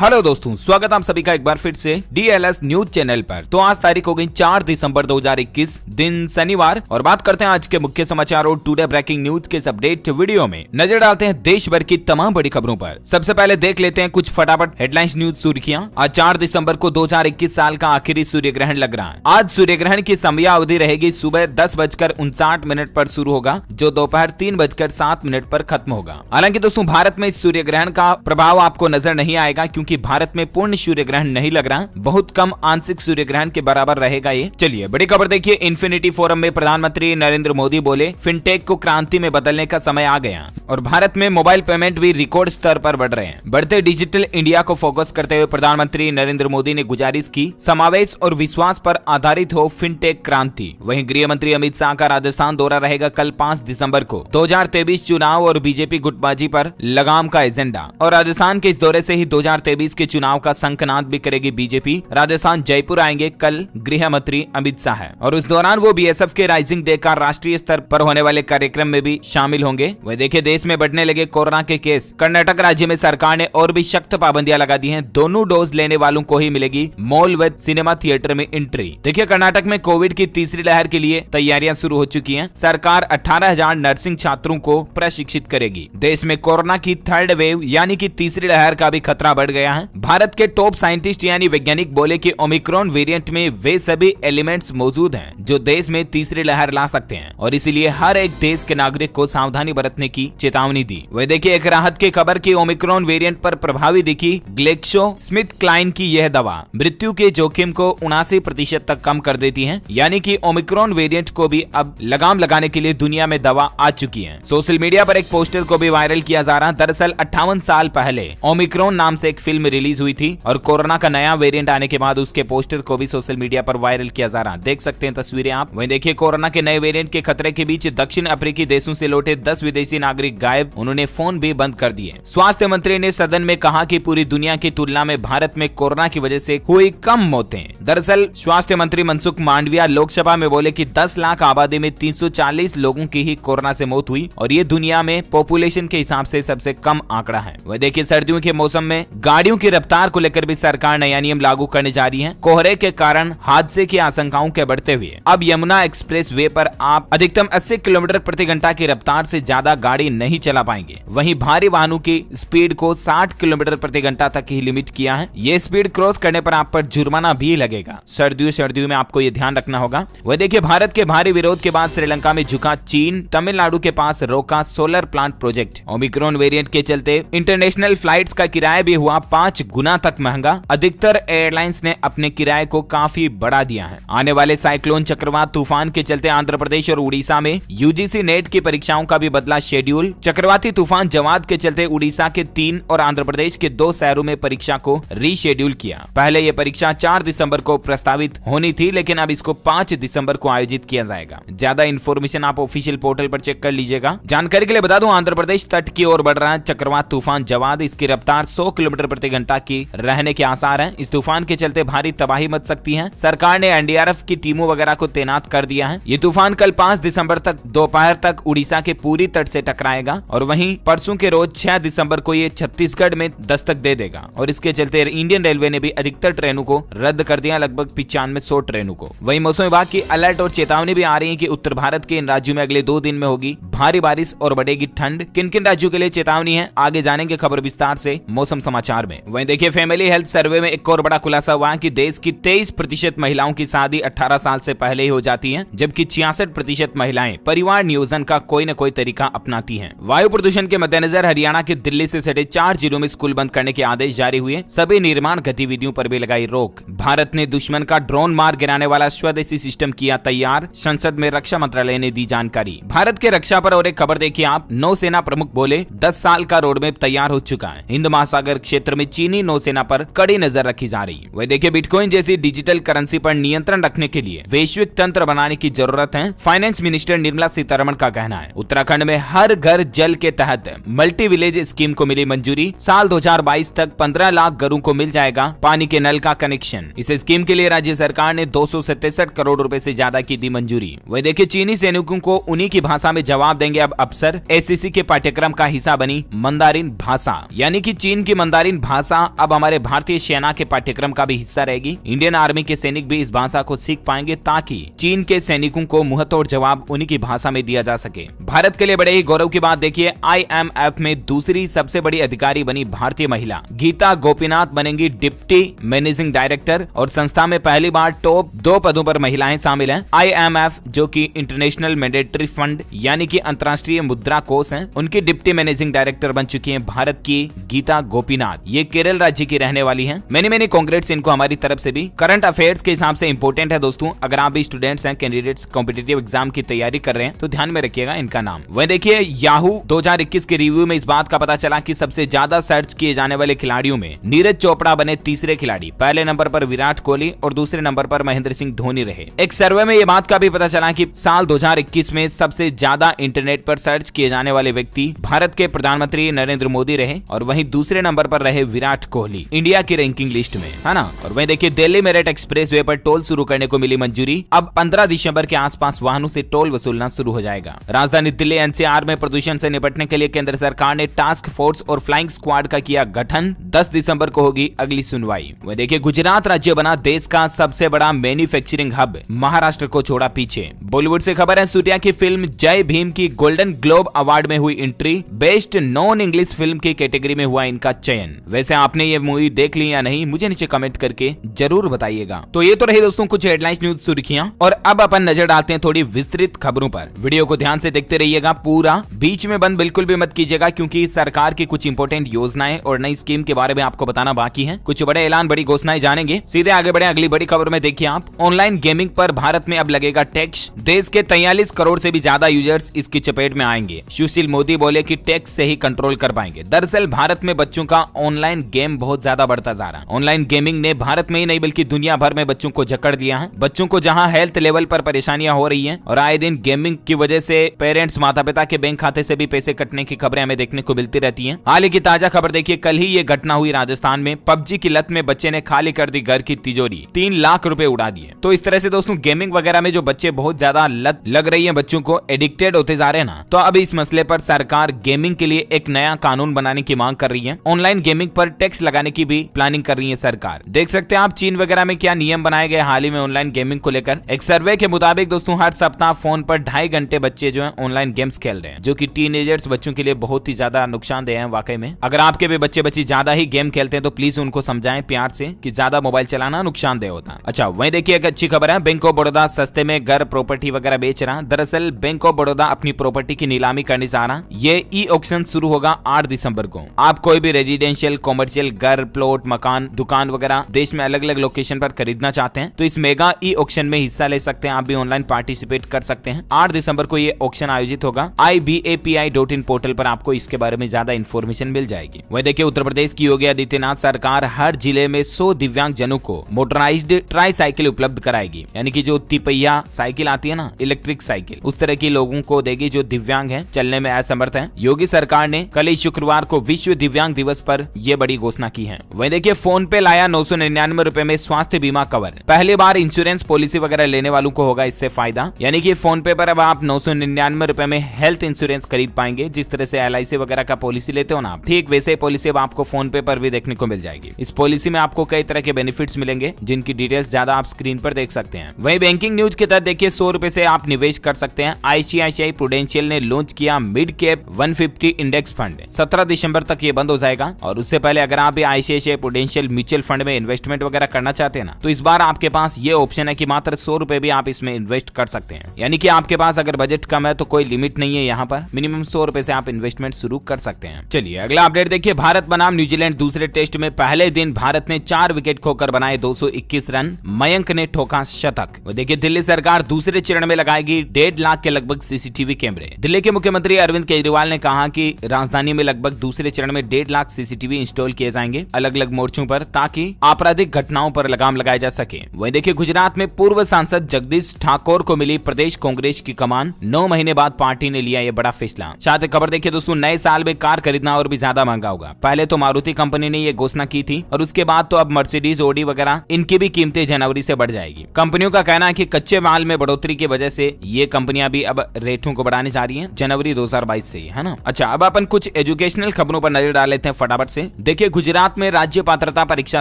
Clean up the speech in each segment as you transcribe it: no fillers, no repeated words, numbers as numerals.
Hello दोस्तों, स्वागत आप सभी का एक बार फिर से DLS न्यूज चैनल पर। तो आज तारीख हो गई 4 दिसंबर 2021, दिन शनिवार, और बात करते हैं आज के मुख्य समाचार और टुडे ब्रेकिंग न्यूज के इस अपडेट वीडियो में नजर डालते हैं देश भर की तमाम बड़ी खबरों पर। सबसे पहले देख लेते हैं कुछ फटाफट हेडलाइंस न्यूज सुर्खियां। आज 4 दिसंबर को 2021 साल का आखिरी सूर्य ग्रहण लग रहा है। आज सूर्य ग्रहण की समयावधि रहेगी सुबह 10:59 पर शुरू होगा, जो दोपहर 3:07 पर खत्म होगा। हालांकि दोस्तों, भारत में इस सूर्य ग्रहण का प्रभाव आपको नजर नहीं आएगा, क्योंकि भारत में पूर्ण सूर्य ग्रहण नहीं लग रहा, बहुत कम आंशिक सूर्य ग्रहण के बराबर रहेगा ये। चलिए बड़ी खबर देखिए। इन्फिनिटी फोरम में प्रधानमंत्री नरेंद्र मोदी बोले, फिनटेक को क्रांति में बदलने का समय आ गया। और भारत में मोबाइल पेमेंट भी रिकॉर्ड स्तर पर बढ़ रहे हैं। बढ़ते डिजिटल इंडिया को फोकस करते हुए प्रधानमंत्री नरेंद्र मोदी ने गुजारिश की, समावेश और विश्वास पर आधारित हो फिनटेक क्रांति। वहीं गृह मंत्री अमित शाह का राजस्थान दौरा रहेगा कल 5 दिसंबर को। 2023 चुनाव और बीजेपी गुटबाजी पर लगाम का एजेंडा। और राजस्थान के इस दौरे से ही 2023 के चुनाव का शंखनाद भी करेगी बीजेपी। राजस्थान जयपुर आएंगे कल गृह मंत्री अमित शाह, और उस दौरान वो BSF के राइजिंग डे का राष्ट्रीय स्तर पर होने वाले कार्यक्रम में भी शामिल होंगे। वह देखिए, देश में बढ़ने लगे कोरोना के केस। कर्नाटक राज्य में सरकार ने और भी सख्त पाबंदियां लगा दी हैं। दोनों डोज लेने वालों को ही मिलेगी मॉल व सिनेमा थिएटर में एंट्री। देखिए, कर्नाटक में कोविड की तीसरी लहर के लिए तैयारियां शुरू हो चुकी हैं। सरकार 18,000 नर्सिंग छात्रों को प्रशिक्षित करेगी। देश में कोरोना की थर्ड वेव यानी कि तीसरी लहर का भी खतरा बढ़ गया है। भारत के टॉप साइंटिस्ट यानी वैज्ञानिक बोले कि ओमिक्रॉन वेरिएंट में वे सभी एलिमेंट्स मौजूद हैं जो देश में तीसरी लहर ला सकते हैं, और इसीलिए हर एक देश के नागरिक को सावधानी बरतने की चेतावनी दी। वह देखिए, एक राहत की खबर की ओमिक्रॉन वेरिएंट पर प्रभावी दिखी ग्लेक्सोस्मिथक्लाइन की यह दवा मृत्यु के जोखिम को 79% तक कम कर देती है। यानी कि ओमिक्रॉन वेरिएंट को भी अब लगाम लगाने के लिए दुनिया में दवा आ चुकी है। सोशल मीडिया पर एक पोस्टर को भी वायरल किया जा रहा। दरअसल 58 साल पहले ओमिक्रॉन नाम से एक फिल्म रिलीज हुई थी, और कोरोना का नया वेरिएंट आने के बाद उसके पोस्टर को भी सोशल मीडिया पर वायरल किया जा रहा। देख सकते हैं तस्वीरें आप। वहीं देखिए, कोरोना के नए वेरिएंट के खतरे के बीच दक्षिण अफ्रीकी देशों से लौटे 10 विदेशी नागरिक गायब। उन्होंने फोन भी बंद कर दिए। स्वास्थ्य मंत्री ने सदन में कहा कि पूरी दुनिया की तुलना में भारत में कोरोना की वजह से हुई कम मौतें। दरअसल स्वास्थ्य मंत्री मनसुख मांडविया लोकसभा में बोले कि 10 लाख आबादी में 340 लोगों की ही कोरोना से मौत हुई, और ये दुनिया में पॉपुलेशन के हिसाब से सबसे कम आंकड़ा है। वह देखिए, सर्दियों के मौसम में गाड़ियों की रफ्तार को लेकर भी सरकार नया नियम लागू करने जा रही है। कोहरे के कारण हादसे की आशंकाओं के बढ़ते हुए अब यमुना एक्सप्रेस वे पर आप अधिकतम 80 किलोमीटर प्रति घंटा की रफ्तार से ज्यादा गाड़ी नहीं चला पाएंगे। वहीं भारी वाहनों की स्पीड को 60 किलोमीटर प्रति घंटा तक ही लिमिट किया है। ये स्पीड क्रॉस करने पर आप पर जुर्माना भी लगेगा। सर्दियों में आपको ये ध्यान रखना होगा। वह देखिए, भारत के भारी विरोध के बाद श्रीलंका में झुका चीन। तमिलनाडु के पास रोका solar plant project. Omicron variant के चलते इंटरनेशनल फ्लाइट्स का किराया भी हुआ 5 गुना तक महंगा। अधिकतर एयरलाइंस ने अपने किराए को काफी बढ़ा दिया है। आने वाले साइक्लोन चक्रवात तूफान के चलते आंध्र प्रदेश और उड़ीसा में UGC नेट की परीक्षाओं का भी बदला शेड्यूल। चक्रवाती तूफान जवाद के चलते उड़ीसा के 3 और आंध्र प्रदेश के 2 शहरों में परीक्षा को रीशेड्यूल किया। पहले ये परीक्षा 4 दिसंबर को प्रस्तावित होनी थी, लेकिन अब इसको 5 दिसंबर को आयोजित किया जाएगा। ज्यादा इन्फॉर्मेशन आप ऑफिशियल पोर्टल पर चेक कर लीजिएगा। जानकारी के लिए बता दूं, आंध्र प्रदेश तट की ओर बढ़ रहा है चक्रवात तूफान जवाद। इसकी रफ्तार 100 किलोमीटर प्रति घंटा की रहने के आसार हैं। इस तूफान के चलते भारी तबाही मच सकती है। सरकार ने NDRF की टीमों वगैरह को तैनात कर दिया है। ये तूफान कल 5 दिसंबर तक दोपहर तक उड़ीसा के पूरी तट से टकराएगा, और वहीं परसों के रोज 6 दिसंबर को ये छत्तीसगढ़ में दस्तक दे देगा। और इसके चलते इंडियन रेलवे ने भी अधिकतर ट्रेनों को रद्द कर दिया, लगभग 9500 ट्रेनों को। वहीं मौसम विभाग की अलर्ट और चेतावनी भी आ रही है कि उत्तर भारत के इन राज्यों में अगले 2 दिन में होगी भारी बारिश और बढ़ेगी ठंड। किन किन राज्यों के लिए चेतावनी है, आगे जानेंगे खबर विस्तार से मौसम समाचार में। वहीं देखिए, फैमिली हेल्थ सर्वे में एक और बड़ा खुलासा हुआ कि देश की 23% महिलाओं की शादी 18 साल से पहले ही हो जाती है, जबकि 66% महिलाएं परिवार नियोजन का कोई न कोई तरीका अपनाती हैं। वायु प्रदूषण के मद्देनजर हरियाणा के दिल्ली से सटे 4 जिलों में स्कूल बंद करने के आदेश जारी हुए। सभी निर्माण गतिविधियों पर भी लगाई रोक। भारत ने दुश्मन का ड्रोन मार गिराने वाला स्वदेशी सिस्टम किया तैयार। संसद में रक्षा मंत्रालय ने दी जानकारी। भारत के रक्षा पर और एक खबर देखिए आप। नौसेना प्रमुख बोले, 10 साल का रोडमैप तैयार हो चुका है। हिंद महासागर क्षेत्र में चीनी नौसेना पर कड़ी नजर रखी जा रही है। वह देखिए, बिटकॉइन जैसी डिजिटल करेंसी पर नियंत्रण रखने के लिए वैश्विक तंत्र बनाने की जरूरत है। फाइनेंस मिनिस्टर निर्मला सीतारमण का कहना है। उत्तराखंड में हर घर जल के तहत मल्टी विलेज स्कीम को मिली मंजूरी। साल 2022 तक 15 लाख घरों को मिल जाएगा पानी के नल का कनेक्शन। इस स्कीम के लिए राज्य सरकार ने 267 करोड़ रुपए से ज्यादा की दी मंजूरी। वह देखिए, चीनी सैनिकों को उन्हीं की भाषा में जवाब देंगे अब अफसर। SCC के पाठ्यक्रम का हिस्सा बनी मंदारिन भाषा, यानी कि चीन की मंदारिन भाषा अब हमारे भारतीय सेना के पाठ्यक्रम का भी हिस्सा रहेगी। इंडियन आर्मी के सैनिक भी इस भाषा को सीख पाएंगे ताकि चीन के सैनिकों को मुंहतोड़ जवाब उन्हीं की भाषा में दिया जा सके। भारत के लिए बड़े ही गौरव की बात देखिए, IMF में दूसरी सबसे बड़ी अधिकारी बनी भारतीय महिला गीता गोपीनाथ बनेंगी डिप्टी मैनेजिंग डायरेक्टर और संस्था में पहली बार टॉप 2 पदों पर महिलाएं शामिल हैं। IMF जो कि इंटरनेशनल मॉनेटरी फंड यानी कि अंतर्राष्ट्रीय मुद्रा कोष है, उनकी डिप्टी मैनेजिंग डायरेक्टर बन चुकी हैं भारत की गीता गोपीनाथ। ये केरल राज्य की रहने वाली हैं। मैनी कांग्रेट्स इनको हमारी तरफ से भी। करंट अफेयर्स के हिसाब से इंपोर्टेंट है दोस्तों, अगर आप भी स्टूडेंट्स हैं, कैंडिडेट्स कॉम्पिटिटिव एग्जाम की तैयारी कर रहे हैं तो ध्यान में रखिएगा इनका नाम। वह देखिए याहू 2021 के रिव्यू में इस बात का पता चला कि सबसे ज्यादा सर्च किए जाने वाले खिलाड़ियों में नीरज चोपड़ा बने तीसरे खिलाड़ी। पहले नंबर पर विराट कोहली और दूसरे नंबर पर महेंद्र सिंह धोनी रहे। एक सर्वे में यह बात का भी पता चला कि साल 2021 में सबसे ज्यादा इंटरनेट पर सर्च किए जाने वाले व्यक्ति भारत के प्रधानमंत्री नरेंद्र मोदी रहे और वहीं दूसरे नंबर पर रहे विराट कोहली इंडिया की रैंकिंग लिस्ट में, है ना। और वहीं देखिए दिल्ली मेरठ एक्सप्रेसवे पर टोल शुरू करने को मिली मंजूरी। अब 15 दिसंबर के आसपास वाहनों से टोल वसूलना शुरू हो जाएगा। राजधानी दिल्ली NCR में प्रदूषण से निपटने के लिए केंद्र सरकार ने टास्क फोर्स और फ्लाइंग स्क्वाड का किया गठन। 10 दिसंबर को होगी अगली सुनवाई। वह देखिए गुजरात राज्य बना देश का सबसे बड़ा मैन्युफैक्चरिंग हब, महाराष्ट्र को छोड़ा पीछे। बॉलीवुड से खबर है, सूर्या की फिल्म जय भीम की गोल्डन ग्लोब अवार्ड में हुई entry. Best non English film की कैटेगरी में हुआ इनका चयन। वैसे आपने ये मूवी देख ली या नहीं, मुझे नीचे कमेंट करके जरूर बताइएगा। तो ये तो रही दोस्तों कुछ हेडलाइंस न्यूज सुर्खियां, और अब अपन नजर डालते हैं थोड़ी विस्तृत खबरों पर। वीडियो को ध्यान से देखते रहिएगा पूरा, बीच में बंद बिल्कुल भी मत कीजिएगा क्योंकि सरकार की कुछ इंपोर्टेंट योजनाएं और नई स्कीम के बारे में आपको बताना बाकी है। कुछ बड़े ऐलान, बड़ी घोषणाएं जानेंगे। सीधे आगे बढ़े अगली बड़ी खबर में। देखिए आप, ऑनलाइन गेमिंग पर भारत में अब लगेगा टैक्स। देश के 43 करोड़ से भी ज्यादा यूजर्स इसकी चपेट में आएंगे। सुशील मोदी बोले कि टैक्स से ही कंट्रोल कर पाएंगे। दरअसल भारत में बच्चों का ऑनलाइन गेम बहुत ज्यादा बढ़ता जा रहा है। ऑनलाइन गेमिंग ने भारत में ही नहीं बल्कि दुनिया भर में बच्चों को जकड़ दिया है। बच्चों को जहां हेल्थ लेवल पर परेशानियां हो रही हैं और आए दिन गेमिंग की वजह से पेरेंट्स, माता पिता के बैंक खाते से भी पैसे कटने की खबरें हमें देखने को मिलती रहती हैं। हाल ही की ताजा खबर देखिए, कल ही ये घटना हुई राजस्थान में। पबजी की लत में बच्चे ने खाली कर दी घर की तिजोरी, 3 लाख रुपए उड़ा दिए। तो इस तरह से दोस्तों गेमिंग वगैरह में जो बच्चे बहुत ज्यादा लत लग रही है, बच्चों को एडिक्टेड होते जा रहे हैं ना, तो अब इस मसले पर सरकार गेमिंग के लिए एक नया कानून बनाने की मांग कर रही है। ऑनलाइन गेमिंग पर टैक्स लगाने की भी प्लानिंग कर रही है सरकार। देख सकते हैं आप चीन वगैरह में क्या नियम बनाए गए हाल ही में ऑनलाइन गेमिंग को लेकर। एक सर्वे के मुताबिक दोस्तों हर सप्ताह फोन पर 2.5 घंटे बच्चे जो है ऑनलाइन गेम्स खेल रहे हैं, जो कि टीनेजर्स बच्चों के लिए बहुत ही ज्यादा नुकसानदेह है वाकई में। अगर आपके भी बच्चे ज्यादा ही गेम खेलते हैं तो प्लीज उनको समझाएं प्यार से कि ज्यादा मोबाइल चलाना नुकसानदेह होता है। अच्छा, वहीं देखिए एक अच्छी खबर है, बैंक ऑफ बड़ौदा सस्ते में घर प्रॉपर्टी वगैरह बेच रहा। दरअसल बैंक ऑफ बड़ौदा अपनी प्रॉपर्टी की नीलामी करने जा रहा। ये ई ऑक्शन शुरू होगा 8 दिसंबर को। आप कोई भी रेजिडेंशियल, कॉमर्शियल घर, प्लॉट, मकान, दुकान वगैरह देश में अलग अलग लोकेशन पर खरीदना चाहते हैं तो इस मेगा ई ऑक्शन में हिस्सा ले सकते हैं। आप भी ऑनलाइन पार्टिसिपेट कर सकते हैं। 8 दिसंबर को ये ऑक्शन आयोजित होगा। IBAPI.in पोर्टल पर आपको इसके बारे में ज्यादा इन्फॉर्मेशन मिल जाएगी। वही देखिए उत्तर प्रदेश की योगी आदित्यनाथ सरकार हर जिले में 100 दिव्यांग जनों को मोटराइज्ड ट्राई साइकिल उपलब्ध कराएगी, यानी कि जो तिपहिया साइकिल आती है ना, इलेक्ट्रिक साइकिल, उस तरह की लोगों को देगी जो दिव्यांग हैं, चलने में असमर्थ हैं। योगी सरकार ने कल ही शुक्रवार को विश्व दिव्यांग दिवस पर यह बड़ी घोषणा की है। वहीं देखिए फोन पे लाया 999 रुपए में स्वास्थ्य बीमा कवर। पहली बार इंश्योरेंस पॉलिसी वगैरह लेने वालों को होगा इससे फायदा, यानी कि फोन पे पर अब आप 999 रुपए में हेल्थ इंश्योरेंस खरीद पाएंगे। जिस तरह से LIC वगैरह का पॉलिसी लेते हो ना, ठीक वैसे पॉलिसी अब आपको फोन पे पर भी देखने को मिल जाएगी। इस पॉलिसी में आपको कई तरह के बेनिफिट्स मिलेंगे जिनकी डिटेल्स ज्यादा आप स्क्रीन पर देख सकते हैं। वहीं बैंकिंग न्यूज के तहत देखिए 100 रुपए से आप निवेश कर सकते हैं। ICICI प्रूडेंशियल ने लॉन्च किया मिड कैप 150 इंडेक्स फंड। 17 दिसंबर तक ये बंद हो जाएगा और उससे पहले अगर आप ICICI प्रूडेंशियल म्यूचुअल फंड में इन्वेस्टमेंट वगैरह करना चाहते हैं ना, तो इस बार आपके पास ये ऑप्शन है कि मात्र 100 रुपए भी आप इसमें इन्वेस्ट कर सकते हैं। यानी कि आपके पास अगर बजट कम है तो कोई लिमिट नहीं है, यहाँ पर मिनिमम 100 रुपए से आप इन्वेस्टमेंट शुरू कर सकते हैं। चलिए अगला अपडेट देखिए, भारत बनाम न्यूजीलैंड दूसरे टेस्ट में पहले दिन भारत ने 4 विकेट खोकर बनाए 221 रन। मयंक ने ठोका शतक। देखिए दिल्ली सरकार दूसरे चरण में लगाएगी 1.5 लाख के लगभग CCTV कैमरे। दिल्ली के मुख्यमंत्री अरविंद केजरीवाल ने कहा कि राजधानी में लगभग दूसरे चरण में 1.5 लाख CCTV इंस्टॉल किए जाएंगे अलग अलग मोर्चों पर, ताकि आपराधिक घटनाओं पर लगाम लगाया जा सके। वहीं देखिए गुजरात में पूर्व सांसद जगदीश ठाकुर को मिली प्रदेश कांग्रेस की कमान। 9 महीने बाद पार्टी ने लिया यह बड़ा फैसला। साथ ही खबर देखिए दोस्तों, नए साल में कार खरीदना और भी ज्यादा महंगा होगा। पहले तो मारुति कंपनी ने यह घोषणा की थी और उसके बाद तो अब मर्सिडीज, ऑडी वगैरह इनकी भी कीमतें जनवरी से बढ़ जाएगी। कंपनियों का कहना है कि कच्चे माल में बढ़ोतरी की वजह से ये कंपनियां भी अब रेटों को बढ़ाने जा रही हैं जनवरी 2022 से, है ना। अच्छा, अब अपन कुछ एजुकेशनल खबरों पर नजर डाल लेते हैं फटाफट से। देखिए, गुजरात में राज्य पात्रता परीक्षा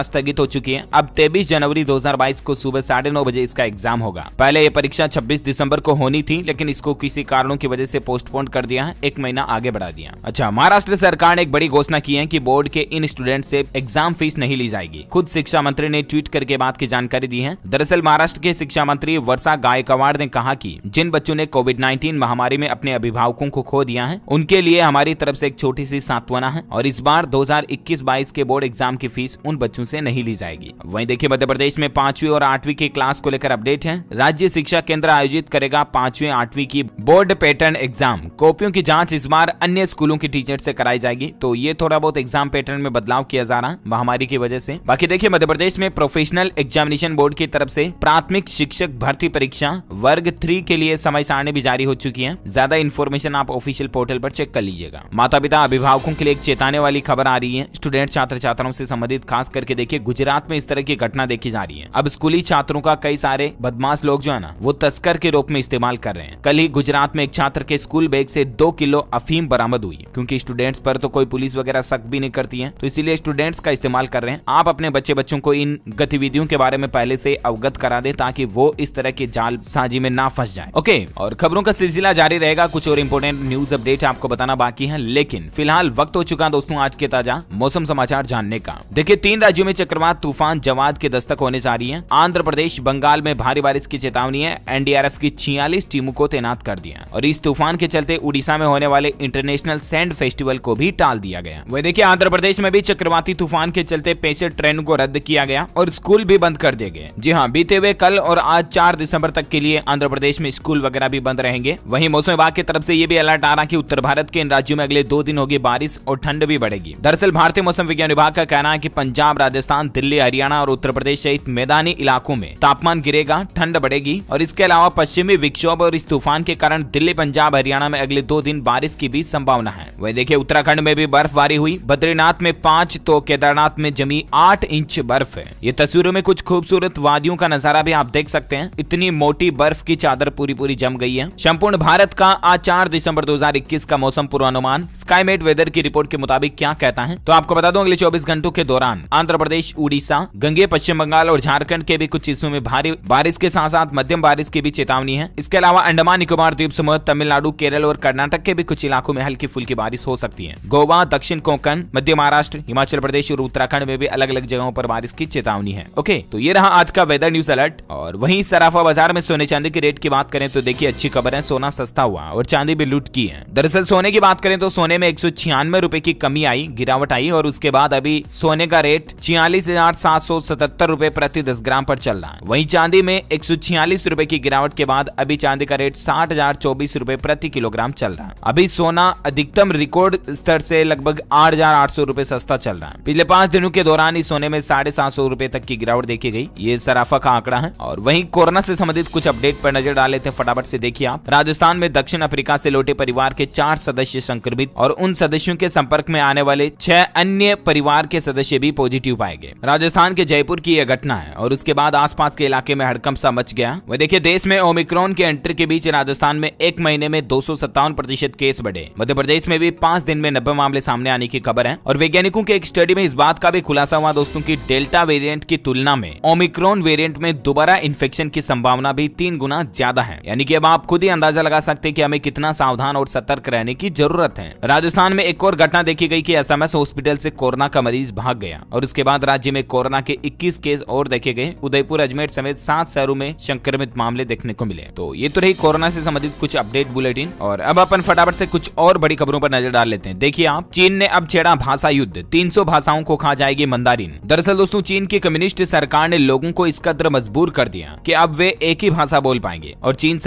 स्थगित हो चुकी है। अब 23 जनवरी 2022 को सुबह 9:30 बजे इसका एग्जाम होगा। पहले ये परीक्षा 26 दिसंबर को होनी थी, लेकिन इसको किसी कारणों की वजह से पोस्टपोन कर दिया है, 1 महीना आगे बढ़ा दिया। अच्छा, महाराष्ट्र सरकार ने एक बड़ी घोषणा की है कि बोर्ड के इन स्टूडेंट से एग्जाम फीस नहीं ली जाएगी। खुद शिक्षा मंत्री ने ट्वीट करके बात की जानकारी दी है। दरअसल महाराष्ट्र के शिक्षा मंत्री वर्षा गायकवाड़ ने कहा कि जिन बच्चों ने कोविड-19 महामारी में अपने अभिभावकों को खो दिया है, उनके लिए हमारी तरफ से एक छोटी सी सांत्वना है और इस बार 2021-22 के बोर्ड एग्जाम की फीस उन बच्चों से नहीं ली जाएगी। वहीं देखिए, मध्य प्रदेश में 5वीं और 8वीं की क्लास को लेकर अपडेट है। राज्य शिक्षा केंद्र आयोजित करेगा 5वीं 8वीं की बोर्ड पैटर्न एग्जाम। कॉपियों की जांच इस बार अन्य स्कूलों की टीचर से कराई जाएगी। तो ये थोड़ा बहुत एग्जाम पैटर्न में बदलाव किया जा रहा है महामारी की वजह से। बाकी देखिए, मध्य प्रदेश में प्रोफेशनल एग्जामिनेशन बोर्ड की तरफ से प्राथमिक शिक्षक भर्ती परीक्षा वर्ग 3 के लिए समय सारणी भी जारी हो चुकी है। ज्यादा इन्फॉर्मेशन आप ऑफिशियल पोर्टल पर चेक कर लीजिएगा। माता पिता अभिभावकों के लिए एक चेताने वाली खबर आ रही है। स्टूडेंट छात्र छात्राओं से संबंधित खास करके देखिए, गुजरात में इस तरह की घटना देखी जा रही है। अब स्कूली छात्रों का कई सारे बदमाश लोग जो है ना, वो तस्कर के रूप में इस्तेमाल कर रहे हैं। कल ही गुजरात में एक छात्र के स्कूल बैग से 2 किलो अफीम बरामद हुई। क्योंकि स्टूडेंट्स पर तो कोई पुलिस वगैरह शक भी नहीं करती है, तो इसीलिए स्टूडेंट्स का इस्तेमाल कर रहे हैं। आप अपने बच्चों को इन गतिविधियों के बारे में पहले से अवगत करा दे, ताकि वो इस तरह के जालसाजी में ना फंस जाए। ओके, और खबरों का सिलसिला जारी रहेगा। कुछ और इंपोर्टेंट न्यूज अपडेट आपको बताना बाकी है, लेकिन फिलहाल वक्त हो चुका दोस्तों आज के ताजा मौसम समाचार जानने का। देखिए, 3 राज्यों में चक्रवात तूफान जवाद की दस्तक होने जा रही है। आंध्र प्रदेश बंगाल में भारी बारिश की चेतावनी है। एनडीआरएफ की 46 टीमों को तैनात कर दिया और इस तूफान के चलते उड़ीसा में होने वाले इंटरनेशनल सैंड फेस्टिवल को भी टाल दिया गया। वही देखिए, आंध्र प्रदेश में भी चक्रवाती तूफान के चलते 65 ट्रेनों को रद्द किया गया और स्कूल भी बंद कर दिए गए। जी हाँ, बीते हुए कल और आज 4 दिसंबर तक के लिए आंध्र प्रदेश में स्कूल वगैरह भी बंद रहेंगे। वहीं मौसम विभाग की तरफ से ये भी अलर्ट आ रहा कि उत्तर भारत के इन राज्यों में अगले 2 दिन होगी बारिश और ठंड भी बढ़ेगी। दरअसल भारतीय मौसम विज्ञान विभाग का कहना है कि पंजाब, राजस्थान, दिल्ली, हरियाणा और उत्तर प्रदेश सहित मैदानी इलाकों में तापमान गिरेगा, ठंड बढ़ेगी और इसके अलावा पश्चिमी विक्षोभ और इस तूफान के कारण दिल्ली, पंजाब, हरियाणा में अगले 2 दिन बारिश की भी संभावना है। वही देखिए, उत्तराखंड में भी बर्फबारी हुई। बद्रीनाथ में 5 तो केदारनाथ में जमी 8 इंच बर्फ है। ये तस्वीरों में कुछ खूबसूरत वादियों का नजारा भी आप देख सकते हैं। इतनी मोटी बर्फ की चादर पूरी जम गई है। संपूर्ण भारत का आज 4 दिसंबर 2021 का मौसम पूर्वानुमान स्काईमेट वेदर की रिपोर्ट के मुताबिक क्या कहता है, तो आपको बता दूं, अगले 24 घंटों के दौरान आंध्र प्रदेश, उड़ीसा, गंगेय पश्चिम बंगाल और झारखंड के भी कुछ हिस्सों में भारी बारिश के साथ साथ मध्यम बारिश की भी चेतावनी है। इसके अलावा अंडमान निकोबार द्वीप समूह, तमिलनाडु, केरल और कर्नाटक के भी कुछ इलाकों में हल्की फुल्की बारिश हो सकती है। गोवा, दक्षिण कोंकण, मध्य महाराष्ट्र, हिमाचल प्रदेश और उत्तराखंड में भी अलग अलग जगहों पर बारिश की चेतावनी है। ओके, तो ये रहा आज का वेदर न्यूज अलर्ट। और वहीं सराफा बाजार में सोने चांदी के रेट की बात करें तो देखिए, अच्छी खबर है, सोना सस्ता हुआ और चांदी भी लूट की है। दरअसल सोने की बात करें तो सोने में 196 रुपए की कमी आई, गिरावट आई और उसके बाद अभी सोने का रेट 46,777 रुपए प्रति 10 ग्राम पर चल रहा है। वहीं चांदी में 146 रुपए की गिरावट के बाद अभी चांदी का रेट 60,024 रुपए प्रति किलोग्राम चल रहा है। अभी सोना अधिकतम रिकॉर्ड स्तर से लगभग 8,800 रुपए सस्ता चल रहा है। पिछले 5 दिनों के दौरान ही सोने में 750 रुपए तक की गिरावट देखी गई। ये सराफा का आंकड़ा है। और वहीं कोरोना से संबंधित कुछ अपडेट पर नजर डाल लेते हैं, फटाफट से देखिए आप। राजस्थान में दक्षिण अफ्रीका से लौटे परिवार के 4 सदस्य संक्रमित और उन सदस्यों के संपर्क में आने वाले 6 अन्य परिवार के सदस्य भी पॉजिटिव पाए गए। राजस्थान के जयपुर की यह घटना है और उसके बाद आसपास के इलाके में हड़कंप सा मच गया। वह देखिए, देश में ओमिक्रॉन के एंट्री के बीच राजस्थान में 1 महीने में 257% केस बढ़े। मध्य प्रदेश में भी 5 दिन में 90 मामले सामने आने की खबर है। और वैज्ञानिकों के एक स्टडी में इस बात का भी खुलासा हुआ दोस्तों की डेल्टा वेरिएंट की तुलना में ओमिक्रॉन वेरिएंट में दोबारा इन्फेक्शन की संभावना भी 3 गुना ज्यादा है। यानी कि अब आप खुद ही अंदाजा लगा सकते हैं कि हमें कितना सावधान और सतर्क रहने की जरूरत है। राजस्थान में एक और घटना देखी गई कि एसएमएस हॉस्पिटल से कोरोना का मरीज भाग गया और उसके बाद राज्य में कोरोना के 21 केस और देखे गए। उदयपुर, अजमेर समेत 7 शहरों में संक्रमित मामले देखने को मिले। तो ये तो रही कोरोना से संबंधित कुछ अपडेट बुलेटिन। और अब अपन फटाफट से कुछ और बड़ी खबरों पर नजर डाल लेते हैं। देखिए आप, चीन ने अब छेड़ा भाषा युद्ध, 300 भाषाओं को खा जाएगी मंदारिन। दरअसल दोस्तों, चीन की कम्युनिस्ट सरकार ने लोगों को इस कदर मजबूर कर दिया कि अब वे एक ही भाषा बोल पाएंगे। और चीन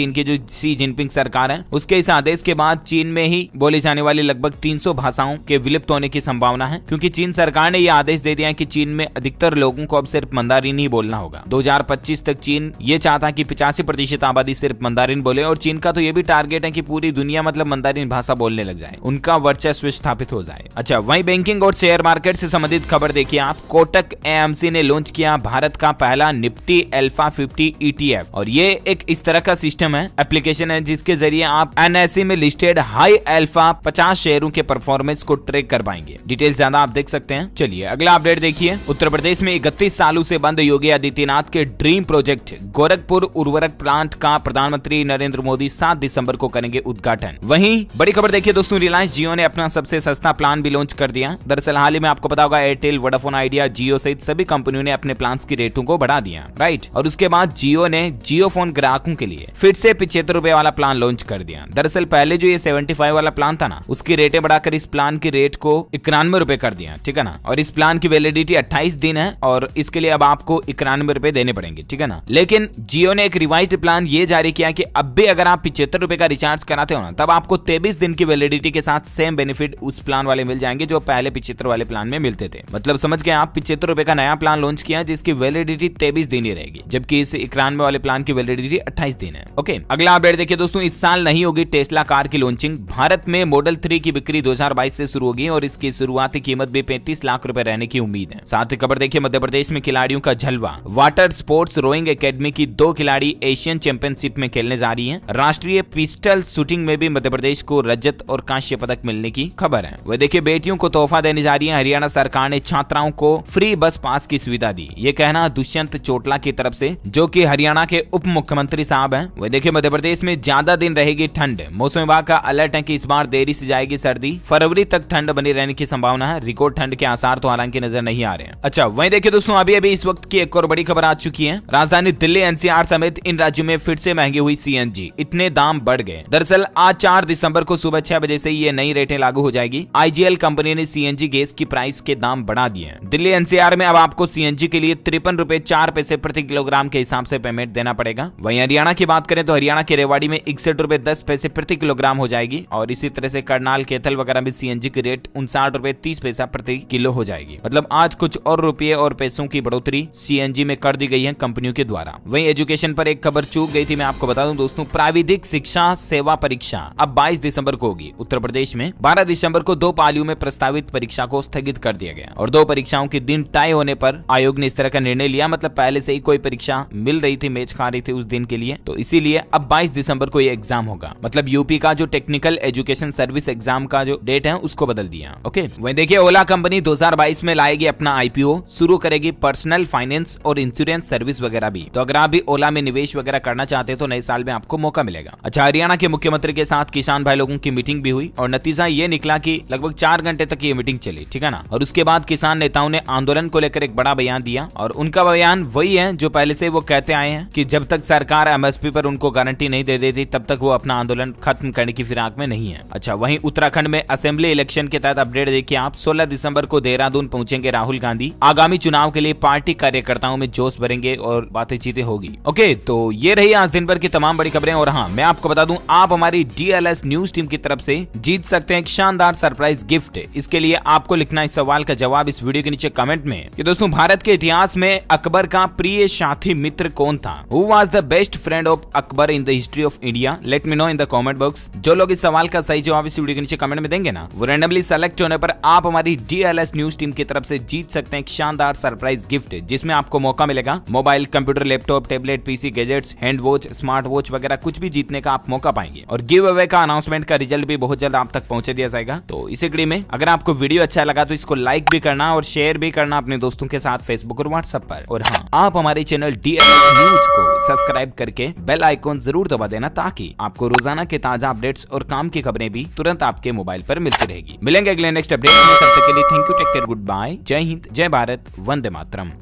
की जो शी जिनपिंग सरकार है, उसके इस आदेश के बाद चीन में ही बोली जाने वाली लगभग 300 भाषाओं के विलुप्त होने की संभावना है। क्योंकि चीन सरकार ने यह आदेश दे दिया कि चीन में अधिकतर लोगों को अब सिर्फ मंदारिन ही बोलना होगा। 2025 तक चीन ये चाहता कि 85% आबादी सिर्फ मंदारिन बोले। और चीन का तो ये भी टारगेट है कि पूरी दुनिया मतलब मंदारिन भाषा बोलने लग जाए, उनका वर्चस्व स्थापित हो जाए। अच्छा, वहीं बैंकिंग और शेयर मार्केट से संबंधित खबर देखिए आप। कोटक एएमसी ने लॉन्च किया भारत का पहला निफ्टी अल्फा 50 ETF। और ये एक इस तरह का सिस्टम है, एप्लीकेशन है, जिसके जरिए आप एनएसई में लिस्टेड हाई अल्फा 50 शेयरों के परफॉर्मेंस को ट्रैक कर पाएंगे। डिटेल ज्यादा आप देख सकते हैं। चलिए अगला अपडेट देखिए। उत्तर प्रदेश में 31 सालों से बंद योगी आदित्यनाथ के ड्रीम प्रोजेक्ट गोरखपुर उर्वरक प्लांट का प्रधानमंत्री नरेंद्र मोदी 7 दिसंबर को करेंगे उद्घाटन। वहीं बड़ी खबर देखिए दोस्तों, रिलायंस जियो ने अपना सबसे सस्ता प्लान भी लॉन्च कर दिया। दरअसल हाल ही में आपको पता होगा एयरटेल, वोडाफोन आइडिया, जियो सहित सभी कंपनियों ने अपने प्लान्स की रेटों को बढ़ा दिया, राइट। और उसके बाद जियो ने जियो फोन ग्राहकों के लिए फिर से 75 रुपए वाला प्लान लॉन्च कर दिया। दरअसल पहले जो ये 75 वाला प्लान था ना, उसकी रेटें बढ़ाकर इस प्लान की रेट को 91 रुपए कर दिया, ठीक है ना। और इस प्लान की वैलिडिटी 28 दिन है और इसके लिए अब आपको 91 रुपए देने पड़ेंगे, ठीक है ना। लेकिन जियो ने एक रिवाइज्ड प्लान ये जारी किया कि अब भी अगर आप 75 रुपए का रिचार्ज कराते हो ना, तब आपको 23 दिन की वैलिडिटी के साथ सेम बेनिफिट उस प्लान वाले मिल जाएंगे जो पहले 75 वाले प्लान में मिलते थे। मतलब समझ गए आप, 75 रुपए का नया प्लान लॉन्च किया जिसकी वैलिडिटी 23 दिन ही रहेगी, जबकि इस 91 वाले प्लान की वैलिडिटी 28 दिन है। ओके, अगला अपडेट देखिए दोस्तों, इस साल नहीं होगी टेस्ला कार की लॉन्चिंग। भारत में मॉडल 3 की बिक्री 2022 से शुरू होगी और इसकी शुरुआती कीमत भी 35 लाख रुपए रहने की उम्मीद है। साथ ही खबर देखिए, मध्य प्रदेश में खिलाड़ियों का जलवा। वाटर स्पोर्ट्स रोइंग एकेडमी की 2 खिलाड़ी एशियन चैंपियनशिप में खेलने जा रही हैं। राष्ट्रीय पिस्टल शूटिंग में भी मध्य प्रदेश को रजत और कांस्य पदक मिलने की खबर है। वह देखिए, बेटियों को तोहफा देने जा रही है। हरियाणा सरकार ने छात्राओं को फ्री बस पास की सुविधा दी। ये कहना दुष्यंत चोटला की तरफ से, जो कि हरियाणा के उप मुख्यमंत्री साहब हैं। वह देखिए, मध्य प्रदेश में ज्यादा दिन रहेगी ठंड। मौसम विभाग का अलर्ट है कि इस बार देरी से जाएगी सर्दी। फरवरी तक ठंड बनी रहने की संभावना है। रिकॉर्ड ठंड के आसार तो हालांकि नजर नहीं आ रहे हैं। अच्छा, वहीं देखिए दोस्तों, अभी अभी इस वक्त की एक और बड़ी खबर आ चुकी है। राजधानी दिल्ली, एनसीआर समेत इन राज्यों में फिर से महंगी हुई सीएनजी। इतने दाम बढ़ गए। दरअसल आज 4 दिसंबर को सुबह 6 बजे से ये नई रेटें लागू हो जाएगी। आईजीएल कंपनी ने सीएनजी गैस की प्राइस के दाम बढ़ा दिए हैं। दिल्ली एनसीआर में अब आपको सीएनजी के लिए 53 रुपए 4 पैसे प्रति किलोग्राम के हिसाब से पेमेंट देना पड़ेगा। वहीं हरियाणा की बात करें तो हरियाणा के रेवाड़ी में 61 रुपए 10 पैसे प्रति किलोग्राम हो जाएगी और इसी तरह से करनाल, कैथल वगैरह में सीएनजी की रेट 59 रुपए 30 पैसा प्रति किलो हो जाएगी। मतलब आज कुछ और रुपये और पैसों की बढ़ोतरी सीएनजी में कर दी गई है कंपनियों के द्वारा। वहीं एजुकेशन पर एक खबर चूक गई थी, मैं आपको बता दूं दोस्तों, प्राविधिक शिक्षा सेवा परीक्षा अब 22 दिसंबर को होगी। उत्तर प्रदेश में 12 दिसंबर को 2 पालियों में प्रस्तावित परीक्षा को स्थगित कर दिया गया और 2 परीक्षाओं के दिन तय होने पर आयोग ने इस तरह का निर्णय लिया। मतलब पहले से ही कोई परीक्षा मिल रही थी, मैच खा रही थी उस दिन के लिए, तो इसीलिए अब 22 दिसंबर को ये एग्जाम होगा। मतलब यूपी का जो टेक्निकल एजुकेशन सर्विस एग्जाम का जो डेट है उसको बदल दिया। ओके, वहीं देखिए, ओला कंपनी 2022 में लाएगी अपना आईपीओ, शुरू करेगी पर्सनल फाइनेंस और इंश्योरेंस सर्विस वगैरह भी। तो अगर आप भी ओला में निवेश वगैरह करना चाहते हैं तो नए साल में आपको मौका मिलेगा। अच्छा, हरियाणा के मुख्यमंत्री के साथ किसान भाई लोगों की मीटिंग भी हुई और नतीजा ये निकला कि लगभग 4 घंटे तक ये मीटिंग चली, ठीक है ना। और उसके बाद किसान नेताओं ने आंदोलन को लेकर एक बड़ा बयान दिया और उनका बयान वही है जो पहले से वो कहते आए हैं कि जब तक सरकार एमएसपी पर उनको गारंटी नहीं दे देती तब तक वो अपना आंदोलन खत्म करने की फिराक में नहीं है। अच्छा, वहीं उत्तराखंड में असेंबली इलेक्शन के तहत अपडेट देखिए आप। 16 दिसंबर को देहरादून पहुंचेंगे राहुल गांधी। आगामी चुनाव के लिए पार्टी कार्यकर्ताओं में जोश भरेंगे और बातचीतें होगी। ओके, तो ये रही आज दिन भर की तमाम बड़ी खबरें। और हाँ, मैं आपको बता दूं, आप हमारी डीएलएस न्यूज टीम की तरफ से जीत सकते हैं एक शानदार सरप्राइज गिफ्ट। इसके लिए आपको लिखना इस सवाल का जवाब इस वीडियो के नीचे कमेंट में कि दोस्तों, भारत के इतिहास में अकबर का प्रिय साथी मित्र कौन था? Who was the best friend of Akbar in the history of India? Let me know in the comment box. जो लोग इस सवाल का सही जवाब इस वीडियो के नीचे कमेंट में देंगे ना, वो रैंडमली सेलेक्ट होने पर आप हमारी डीएलएस न्यूज टीम की तरफ से जीत सकते हैं एक शानदार सरप्राइज गिफ्ट, जिसमें आपको मौका मिलेगा mobile, computer, laptop, tablet, PC, gadgets, hand watch, smart watch वगैरह कुछ भी जीतने का आप मौका पाएंगे। और गिव अवे का अनाउंसमेंट का रिजल्ट भी बहुत जल्द आप तक पहुंचा दिया जाएगा। तो इसी कड़ी में अगर आपको वीडियो अच्छा लगा तो इसको लाइक भी करना और शेयर भी करना अपने दोस्तों के साथ फेसबुक और व्हाट्सएप पर। और हाँ, आप हमारे चैनल डीएलएस न्यूज को सब्सक्राइब करके बेल आइकॉन जरूर दबा देना ताकि आपको रोजाना के ताजा अपडेट्स और काम की खबरें भी तुरंत आपके मोबाइल पर मिलती रहेगी। मिलेंगे अगले नेक्स्ट अपडेट में, तब तक के लिए thank you, take care, goodbye, जय हिंद, जय भारत, वंदे मातरम।